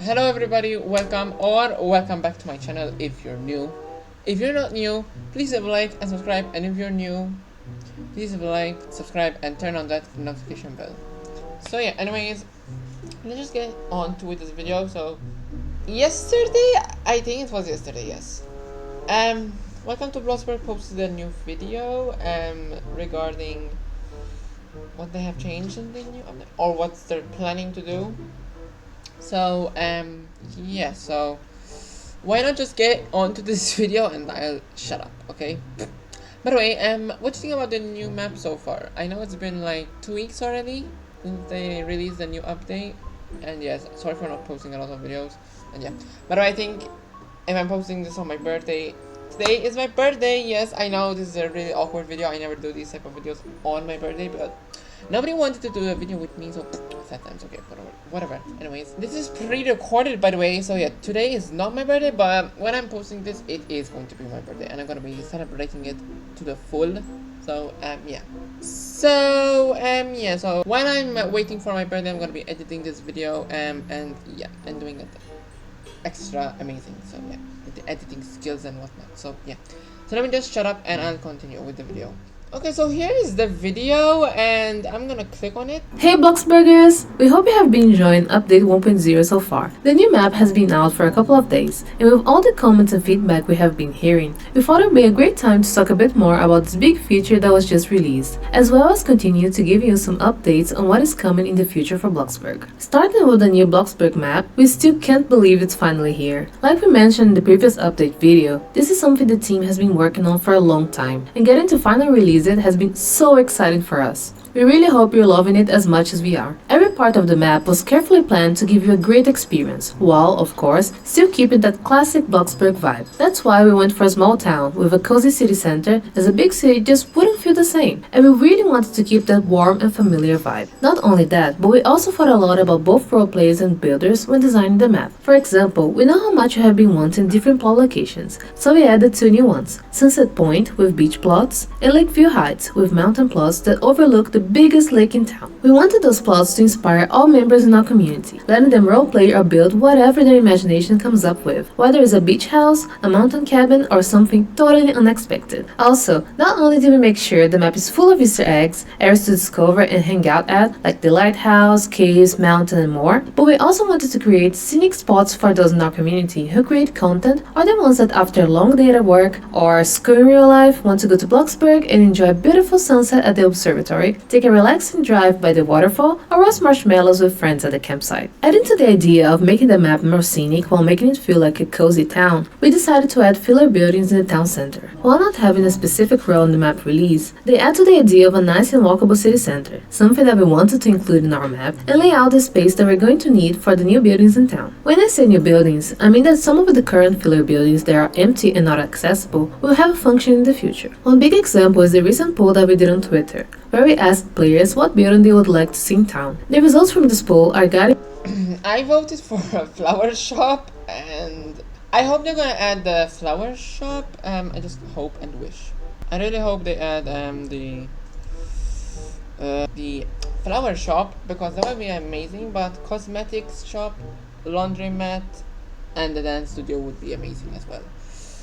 Hello everybody, welcome back to my channel if you're new. If you're not new, please leave a like and subscribe, and if you're new, please leave a like, subscribe and turn on that notification bell. So yeah, anyways, let's just get on to this video. So yesterday, I think it was yesterday, yes. Welcome to Bloxburg posted a new video regarding what they have changed in the new update, or what they're planning to do. So yeah, so why not just get on to this video and I'll shut up, okay? By the way, what do you think about the new map so far? I know it's been like 2 weeks already since they released the new update, and yes, sorry for not posting a lot of videos, and yeah. But I think if I'm posting this on my birthday, today is my birthday. Yes, I know this is a really awkward video. I never do these type of videos on my birthday, but nobody wanted to do a video with me, so sad times, okay, whatever. Anyways, this is pre-recorded, by the way, so yeah, today is not my birthday, but when I'm posting this, it is going to be my birthday, and I'm gonna be celebrating it to the full. So yeah. So when I'm waiting for my birthday, I'm gonna be editing this video, and yeah, and doing it extra amazing. So yeah, with the editing skills and whatnot. So yeah, so let me just shut up and I'll continue with the video. Okay, so here is the video and I'm gonna click on it. Hey Bloxburgers! We hope you have been enjoying Update 1.0 so far. The new map has been out for a couple of days, and with all the comments and feedback we have been hearing, we thought it would be a great time to talk a bit more about this big feature that was just released, as well as continue to give you some updates on what is coming in the future for Bloxburg. Starting with the new Bloxburg map, we still can't believe it's finally here. Like we mentioned in the previous update video, this is something the team has been working on for a long time, and getting to final release it has been so exciting for us. We really hope you're loving it as much as we are. Every part of the map was carefully planned to give you a great experience, while, of course, still keeping that classic Bloxburg vibe. That's why we went for a small town with a cozy city center, as a big city just wouldn't feel the same, and we really wanted to keep that warm and familiar vibe. Not only that, but we also thought a lot about both roleplayers and builders when designing the map. For example, we know how much you have been wanting different plot locations, so we added 2 new ones: Sunset Point with beach plots, and Lakeview Heights with mountain plots that overlook the biggest lake in town. We wanted those plots to inspire all members in our community, letting them roleplay or build whatever their imagination comes up with, whether it's a beach house, a mountain cabin, or something totally unexpected. Also, not only did we make sure the map is full of Easter eggs, areas to discover and hang out at, like the lighthouse, caves, mountain, and more, but we also wanted to create scenic spots for those in our community who create content, or the ones that after a long day at work or school in real life want to go to Bloxburg and enjoy a beautiful sunset at the observatory, take a relaxing drive by the waterfall, or roast marshmallows with friends at the campsite. Adding to the idea of making the map more scenic while making it feel like a cozy town, we decided to add filler buildings in the town center. While not having a specific role in the map release, they add to the idea of a nice and walkable city center, something that we wanted to include in our map, and lay out the space that we're going to need for the new buildings in town. When I say new buildings, I mean that some of the current filler buildings that are empty and not accessible will have a function in the future. One big example is the recent poll that we did on Twitter, where we asked players what building they would like to see in town. The results from this poll are guiding. I voted for a flower shop, and I hope they're gonna add the flower shop. I just hope and wish. I really hope they add the flower shop, because that would be amazing. But cosmetics shop, laundromat, and the dance studio would be amazing as well.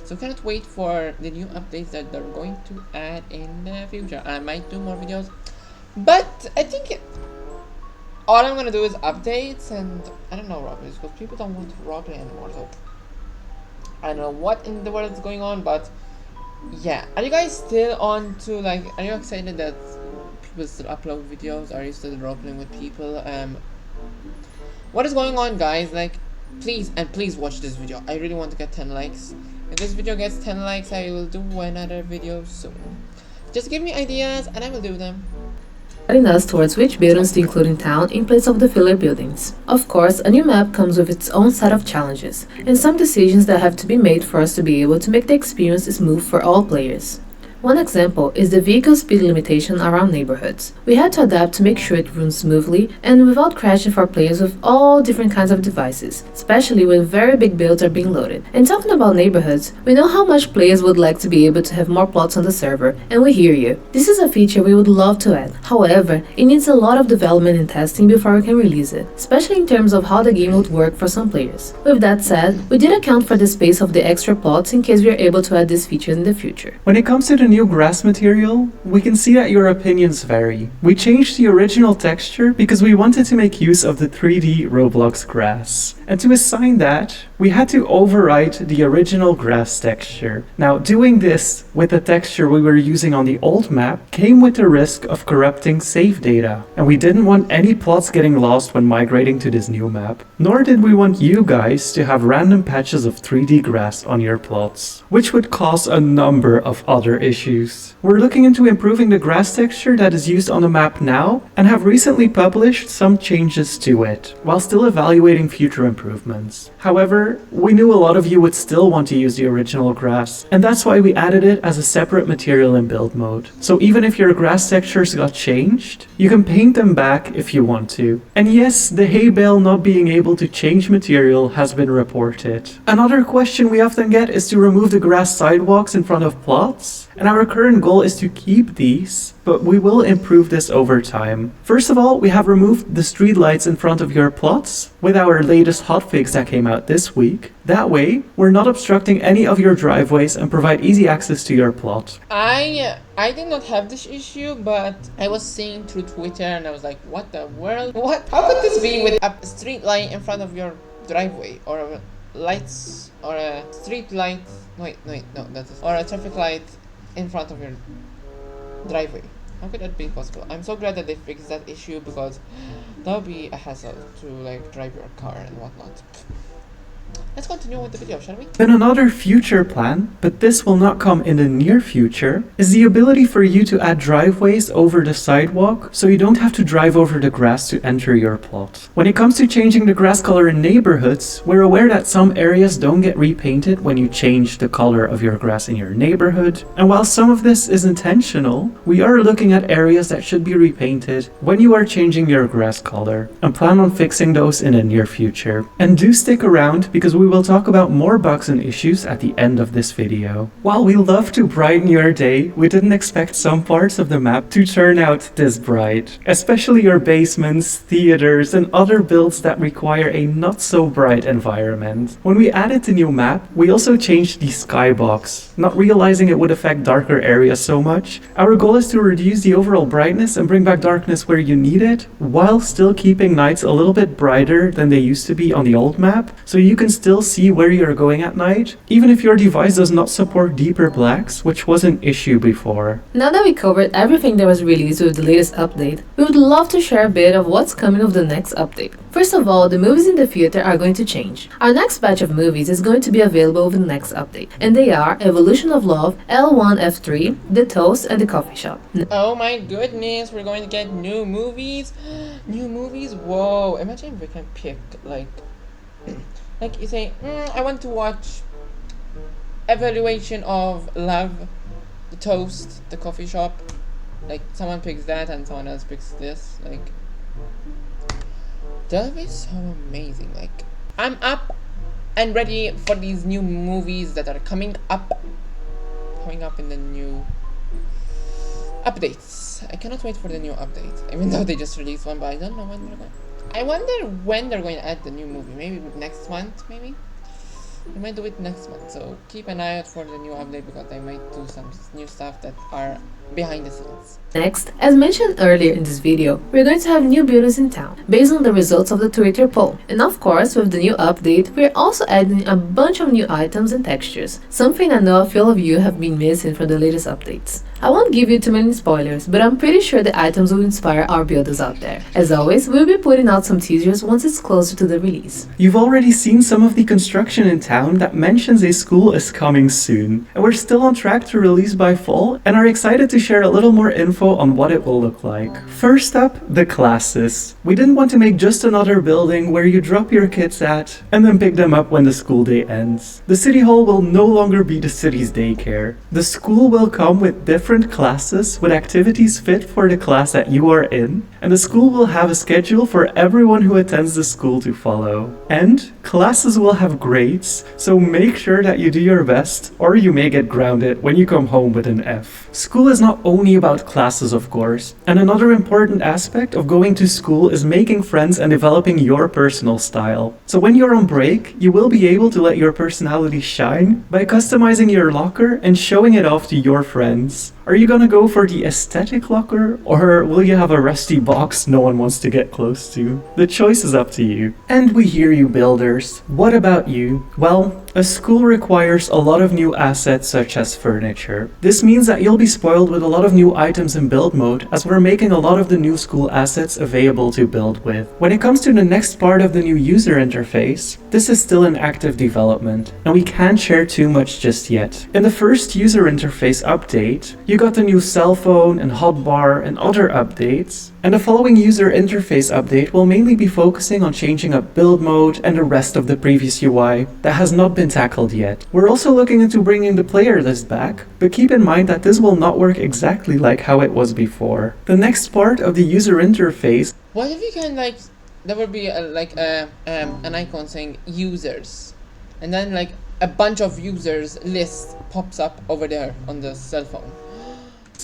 So cannot wait for the new updates that they're going to add in the future. I might do more videos, but I think all I'm gonna do is updates, and I don't know roleplays, because people don't want to roleplay anymore. So I don't know what in the world is going on, but yeah. Are you guys still on to, like, are you excited that people still upload videos? Are you still roleplaying with people? What is going on, guys? Like, please watch this video. I really want to get 10 likes. If this video gets 10 likes, I will do another video soon. Just give me ideas and I will do them. Guiding us towards which buildings to include in town in place of the filler buildings. Of course, a new map comes with its own set of challenges, and some decisions that have to be made for us to be able to make the experience smooth for all players. One example is the vehicle speed limitation around neighborhoods. We had to adapt to make sure it runs smoothly and without crashing for players with all different kinds of devices, especially when very big builds are being loaded. And talking about neighborhoods, we know how much players would like to be able to have more plots on the server, and we hear you. This is a feature we would love to add. However, it needs a lot of development and testing before we can release it, especially in terms of how the game would work for some players. With that said, we did account for the space of the extra plots in case we are able to add this feature in the future. When it comes to the new grass material, we can see that your opinions vary. We changed the original texture because we wanted to make use of the 3D Roblox grass. And to assign that, we had to overwrite the original grass texture. Now, doing this with the texture we were using on the old map came with the risk of corrupting save data, and we didn't want any plots getting lost when migrating to this new map. Nor did we want you guys to have random patches of 3D grass on your plots, which would cause a number of other issues. We're looking into improving the grass texture that is used on the map now, and have recently published some changes to it, while still evaluating future improvements. However, we knew a lot of you would still want to use the original grass, and that's why we added it as a separate material in build mode. So even if your grass textures got changed, you can paint them back if you want to. And yes, the hay bale not being able to change material has been reported. Another question we often get is to remove the grass sidewalks in front of plots, and our current goal is to keep these, but we will improve this over time. First of all, we have removed the street lights in front of your plots with our latest hotfix that came out this week. That way, we're not obstructing any of your driveways and provide easy access to your plot. I did not have this issue, but I was seeing through Twitter and I was like, what the world? What? How could this be with a street light in front of your driveway, or lights, or a street light? Wait, no, that's or a traffic light in front of your driveway. How could that be possible? I'm so glad that they fixed that issue, because that would be a hassle to like drive your car and whatnot. Let's continue with the video, shall we? Then another future plan, but this will not come in the near future, is the ability for you to add driveways over the sidewalk so you don't have to drive over the grass to enter your plot. When it comes to changing the grass color in neighborhoods, we're aware that some areas don't get repainted when you change the color of your grass in your neighborhood, and while some of this is intentional, we are looking at areas that should be repainted when you are changing your grass color, and plan on fixing those in the near future. And do stick around, because we will talk about more bugs and issues at the end of this video. While we love to brighten your day, we didn't expect some parts of the map to turn out this bright. Especially your basements, theaters, and other builds that require a not so bright environment. When we added the new map, we also changed the skybox, not realizing it would affect darker areas so much. Our goal is to reduce the overall brightness and bring back darkness where you need it, while still keeping nights a little bit brighter than they used to be on the old map, so you can still see where you're going at night, even if your device does not support deeper blacks, which was an issue before. Now that we covered everything that was released with the latest update, we would love to share a bit of what's coming with the next update. First of all, the movies in the theater are going to change. Our next batch of movies is going to be available with the next update, and they are Evolution of Love, L1, F3, The Toast, and The Coffee Shop. Oh my goodness, we're going to get new movies. New movies? Whoa, imagine if we can pick like you say, I want to watch Evaluation of Love, The Toast, The Coffee Shop. Like, someone picks that and someone else picks this. Like, that would be so amazing. Like, I'm up and ready for these new movies that are coming up in the new updates. I cannot wait for the new update, even though they just released one, but I don't know when they're going. I wonder when they're going to add the new movie. Maybe next month, maybe? They might do it next month, so keep an eye out for the new update, because they might do some new stuff that are behind the scenes. Next, as mentioned earlier in this video, we're going to have new buildings in town, based on the results of the Twitter poll. And of course, with the new update, we're also adding a bunch of new items and textures, something I know a few of you have been missing from the latest updates. I won't give you too many spoilers, but I'm pretty sure the items will inspire our builders out there. As always, we'll be putting out some teasers once it's closer to the release. You've already seen some of the construction in town that mentions a school is coming soon, and we're still on track to release by fall and are excited to share a little more info on what it will look like. First up, the classes. We didn't want to make just another building where you drop your kids at and then pick them up when the school day ends. The city hall will no longer be the city's daycare. The school will come with different classes with activities fit for the class that you are in, and the school will have a schedule for everyone who attends the school to follow. And classes will have grades, so make sure that you do your best or you may get grounded when you come home with an F. School is not only about classes, of course, and another important aspect of going to school is making friends and developing your personal style. So when you're on break, you will be able to let your personality shine by customizing your locker and showing it off to your friends. Are you gonna go for the aesthetic locker, or will you have a rusty box no one wants to get close to? The choice is up to you. And we hear you, builders. What about you? Well, a school requires a lot of new assets such as furniture. This means that you'll be spoiled with a lot of new items in build mode, as we're making a lot of the new school assets available to build with. When it comes to the next part of the new user interface, this is still in active development, and we can't share too much just yet. In the first user interface update, you got the new cell phone and hotbar and other updates, and the following user interface update will mainly be focusing on changing up build mode and the rest of the previous UI that has not been tackled yet. We're also looking into bringing the player list back, but keep in mind that this will not work exactly like how it was before. The next part of the user interface. What if you can there would be an icon saying users, and then like a bunch of users list pops up over there on the cell phone.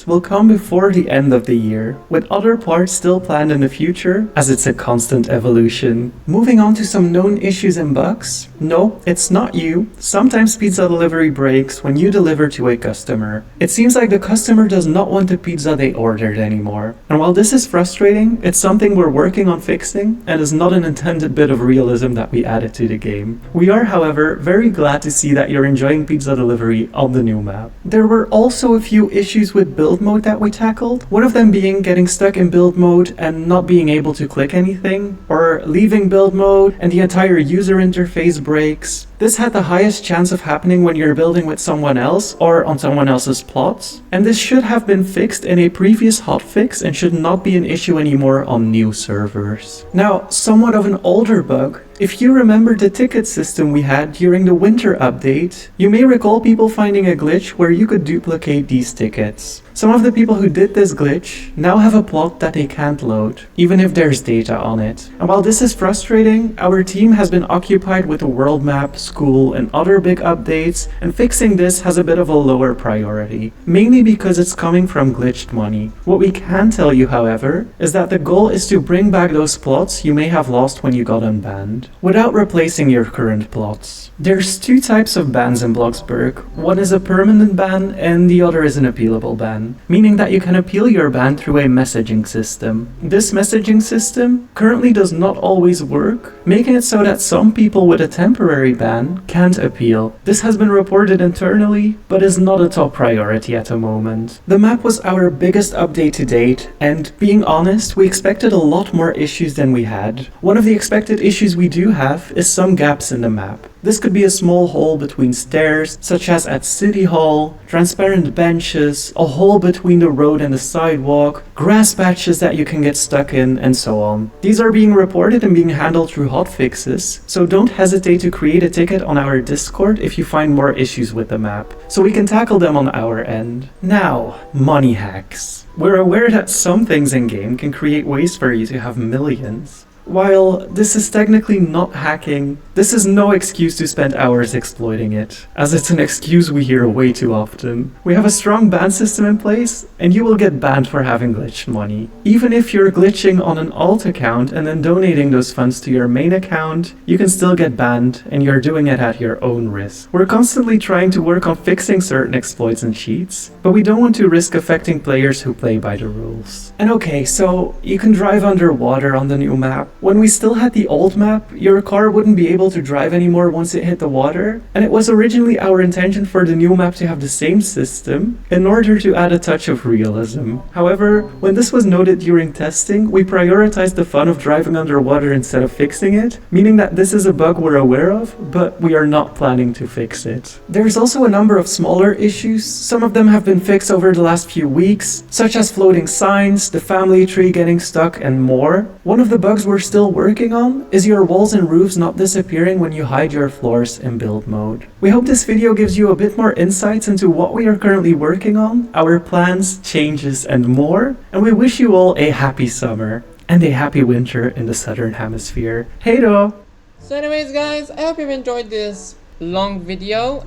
Will come before the end of the year, with other parts still planned in the future, as it's a constant evolution. Moving on to some known issues and bugs. No, it's not you. Sometimes pizza delivery breaks when you deliver to a customer. It seems like the customer does not want the pizza they ordered anymore. And while this is frustrating, it's something we're working on fixing, and is not an intended bit of realism that we added to the game. We are, however, very glad to see that you're enjoying pizza delivery on the new map. There were also a few issues with build mode that we tackled, one of them being getting stuck in build mode and not being able to click anything, or leaving build mode and the entire user interface breaks. This had the highest chance of happening when you're building with someone else or on someone else's plots, and this should have been fixed in a previous hotfix and should not be an issue anymore on new servers. Now, somewhat of an older bug. If you remember the ticket system we had during the winter update, you may recall people finding a glitch where you could duplicate these tickets. Some of the people who did this glitch now have a plot that they can't load, even if there's data on it. And while this is frustrating, our team has been occupied with the world map, school, and other big updates, and fixing this has a bit of a lower priority, mainly because it's coming from glitched money. What we can tell you, however, is that the goal is to bring back those plots you may have lost when you got unbanned, without replacing your current plots. There's two types of bans in Bloxburg. One is a permanent ban and the other is an appealable ban, meaning that you can appeal your ban through a messaging system. This messaging system currently does not always work, making it so that some people with a temporary ban can't appeal. This has been reported internally, but is not a top priority at the moment. The map was our biggest update to date, and being honest, we expected a lot more issues than we had. One of the expected issues we do have is some gaps in the map. This could be a small hole between stairs, such as at City Hall, transparent benches, a hole between the road and the sidewalk, grass patches that you can get stuck in, and so on. These are being reported and being handled through hotfixes, so don't hesitate to create a ticket on our Discord if you find more issues with the map, so we can tackle them on our end. Now, money hacks. We're aware that some things in-game can create ways for you to have millions. While this is technically not hacking, this is no excuse to spend hours exploiting it, as it's an excuse we hear way too often. We have a strong ban system in place, and you will get banned for having glitched money. Even if you're glitching on an alt account and then donating those funds to your main account, you can still get banned, and you're doing it at your own risk. We're constantly trying to work on fixing certain exploits and cheats, but we don't want to risk affecting players who play by the rules. And okay, so you can drive underwater on the new map, When we still had the old map, your car wouldn't be able to drive anymore once it hit the water, and it was originally our intention for the new map to have the same system in order to add a touch of realism. However, when this was noted during testing, we prioritized the fun of driving underwater instead of fixing it, meaning that this is a bug we're aware of, but we are not planning to fix it. There's also a number of smaller issues. Some of them have been fixed over the last few weeks, such as floating signs, the family tree getting stuck, and more. One of the bugs we're still working on is your walls and roofs not disappearing when you hide your floors in build mode. We hope this video gives you a bit more insights into what we are currently working on, our plans, changes, and more, and we wish you all a happy summer and a happy winter in the southern hemisphere. Hey do! So anyways guys, I hope you've enjoyed this long video.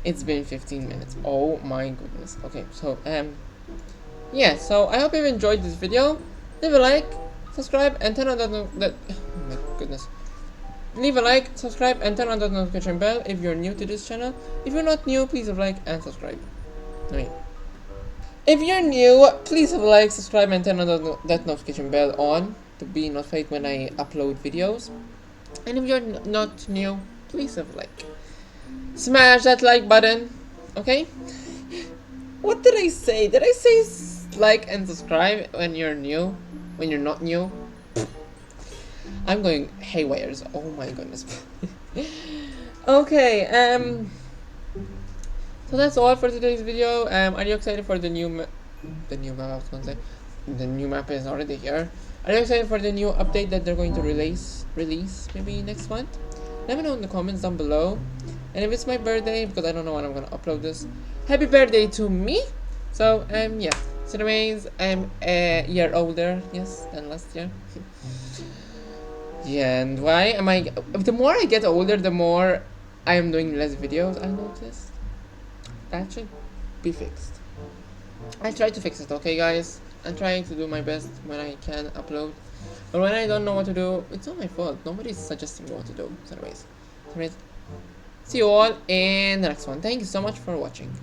It's been 15 minutes. Oh my goodness. Okay, so yeah, so I hope you've enjoyed this video. Leave a like, subscribe, and turn on that oh my goodness. Leave a like, subscribe, and turn on that notification bell if you're new to this channel. If you're not new, please leave a like and subscribe. Okay. If you're new, please leave a like, subscribe, and turn on that notification bell on to be notified when I upload videos. And if you're not new, please leave a like. Smash that like button, okay? What did I say? Did I say like and subscribe when you're new? When you're not new? I'm going haywires. Oh my goodness. Okay, so that's all for today's video. Are you excited for the new map? I was gonna say the new map is already here. Are you excited for the new update that they're going to release maybe next month? Let me know in the comments down below. And if it's my birthday, because I don't know when I'm gonna upload this, happy birthday to me. So yeah. So anyways, I'm a year older, yes, than last year. Yeah, and why am I? The more I get older, the more I am doing less videos. I noticed that should be fixed. I try to fix it, okay, guys. I'm trying to do my best when I can upload, but when I don't know what to do, it's not my fault. Nobody's suggesting me what to do. So anyways, see you all in the next one. Thank you so much for watching.